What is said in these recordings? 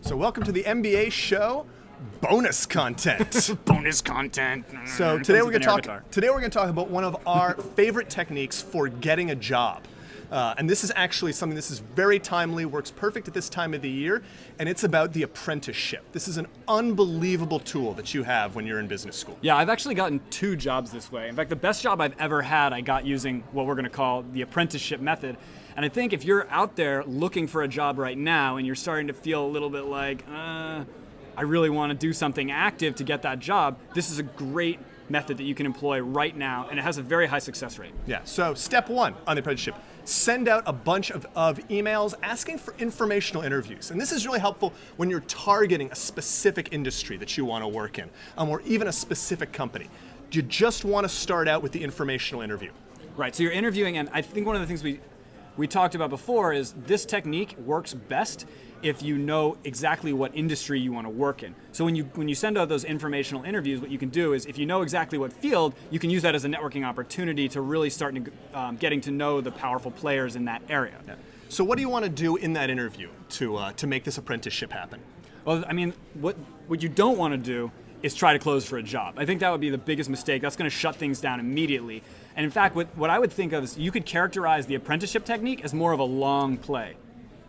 So welcome to the MBA show, bonus content. Bonus content. So today we're going to talk about one of our favorite techniques for getting a job. And this is actually something this is very timely, works perfect at this time of the year, and it's about the apprenticeship. This is an unbelievable tool that you have when you're in business school. Yeah, I've actually gotten 2 jobs this way. In fact, the best job I've ever had, I got using what we're going to call the apprenticeship method. And I think if you're out there looking for a job right now and you're starting to feel a little bit like, I really want to do something active to get that job, this is a great method that you can employ right now, and it has a very high success rate. Yeah, so step 1 on the apprenticeship, send out a bunch of emails asking for informational interviews. And this is really helpful when you're targeting a specific industry that you want to work in, or even a specific company. You just want to start out with the informational interview. Right, so you're interviewing, and I think one of the things we talked about before is this technique works best if you know exactly what industry you want to work in. So when you send out those informational interviews, what you can do is if you know exactly what field, you can use that as a networking opportunity to really start getting to know the powerful players in that area. Yeah. So what do you want to do in that interview to make this apprenticeship happen? Well, I mean, what you don't want to do is try to close for a job. I think that would be the biggest mistake. That's going to shut things down immediately. And in fact, what I would think of is you could characterize the apprenticeship technique as more of a long play,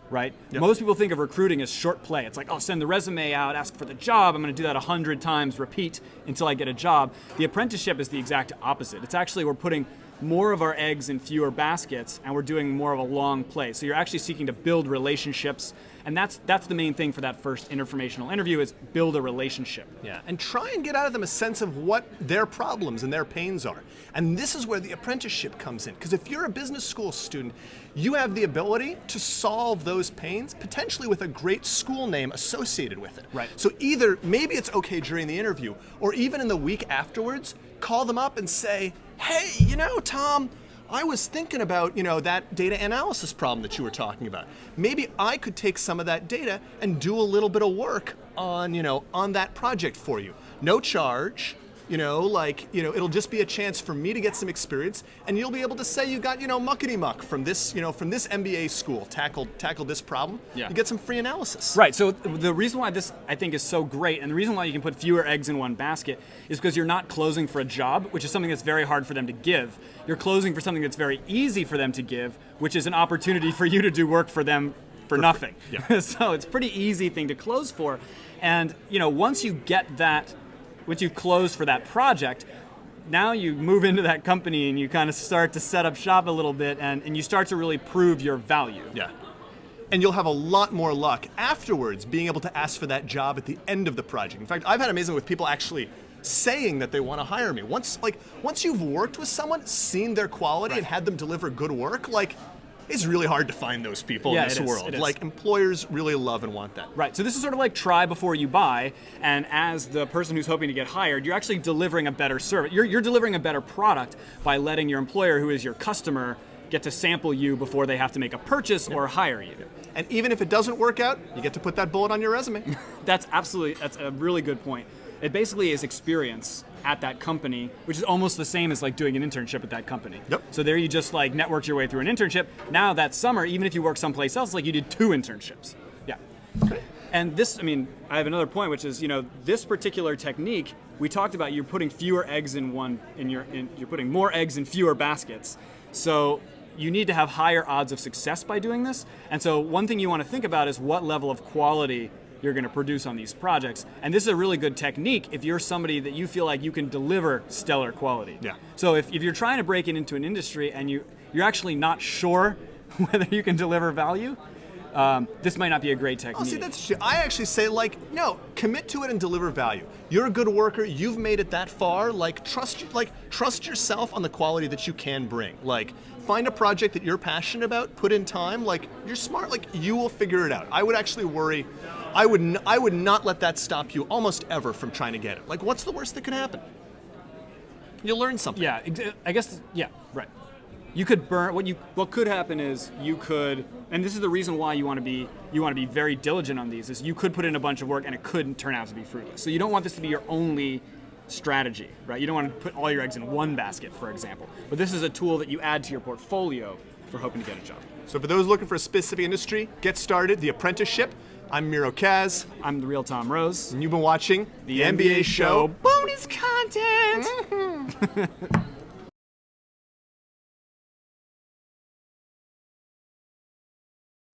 right? Yep. Most people think of recruiting as short play. It's like, oh, send the resume out, ask for the job. I'm going to do that 100 times, repeat until I get a job. The apprenticeship is the exact opposite. It's actually we're putting more of our eggs in fewer baskets, and we're doing more of a long play. So you're actually seeking to build relationships, and that's the main thing for that first informational interview is build a relationship. Yeah, and try and get out of them a sense of what their problems and their pains are. And this is where the apprenticeship comes in, because if you're a business school student, you have the ability to solve those pains, potentially with a great school name associated with it. Right. So either maybe it's okay during the interview, or even in the week afterwards, call them up and say, hey, Tom, I was thinking about, that data analysis problem that you were talking about. Maybe I could take some of that data and do a little bit of work on that project for you. No charge, it'll just be a chance for me to get some experience, and you'll be able to say you got, muckety-muck from this MBA school, tackled this problem. Yeah. You get some free analysis. Right, so the reason why this, I think, is so great, and the reason why you can put fewer eggs in one basket is because you're not closing for a job, which is something that's very hard for them to give. You're closing for something that's very easy for them to give, which is an opportunity for you to do work for them for nothing. Yeah. So it's a pretty easy thing to close for. And, once you get that, once you've closed for that project, now you move into that company and you kind of start to set up shop a little bit and you start to really prove your value. Yeah. And you'll have a lot more luck afterwards being able to ask for that job at the end of the project. In fact, I've had amazing with people actually saying that they want to hire me. Once you've worked with someone, seen their quality, right, and had them deliver good work, it's really hard to find those people in this world. Employers really love and want that. Right, so this is sort of like try before you buy, and as the person who's hoping to get hired, you're actually delivering a better service. You're delivering a better product by letting your employer, who is your customer, get to sample you before they have to make a purchase or hire you. And even if it doesn't work out, you get to put that bullet on your resume. That's a really good point. It basically is experience at that company, which is almost the same as doing an internship at that company. Yep. So there you just networked your way through an internship. Now that summer, even if you work someplace else, you did 2 internships. Yeah. Okay. And this, I have another point, which is, this particular technique, we talked about you're putting fewer eggs you're putting more eggs in fewer baskets. So you need to have higher odds of success by doing this. And so one thing you want to think about is what level of quality you're going to produce on these projects. And this is a really good technique if you're somebody that you feel like you can deliver stellar quality. Yeah. So if you're trying to break into an industry and you're actually not sure whether you can deliver value, this might not be a great technique. Oh, see, that's true. I actually say, no, commit to it and deliver value. You're a good worker. You've made it that far. Trust yourself on the quality that you can bring. Find a project that you're passionate about. Put in time. You're smart. You will figure it out. I would actually worry. I would not let that stop you almost ever from trying to get it. What's the worst that could happen? You'll learn something. Yeah, I guess. Yeah, right. You could burn. What could happen is you could, and this is the reason why you want to be very diligent on these. Is you could put in a bunch of work and it could turn out to be fruitless. So you don't want this to be your only strategy, right? You don't want to put all your eggs in one basket, for example. But this is a tool that you add to your portfolio for hoping to get a job. So for those looking for a specific industry, get started. The apprenticeship. I'm Miro Kaz, I'm the real Tom Rose. and you've been watching The NBA show bonus content.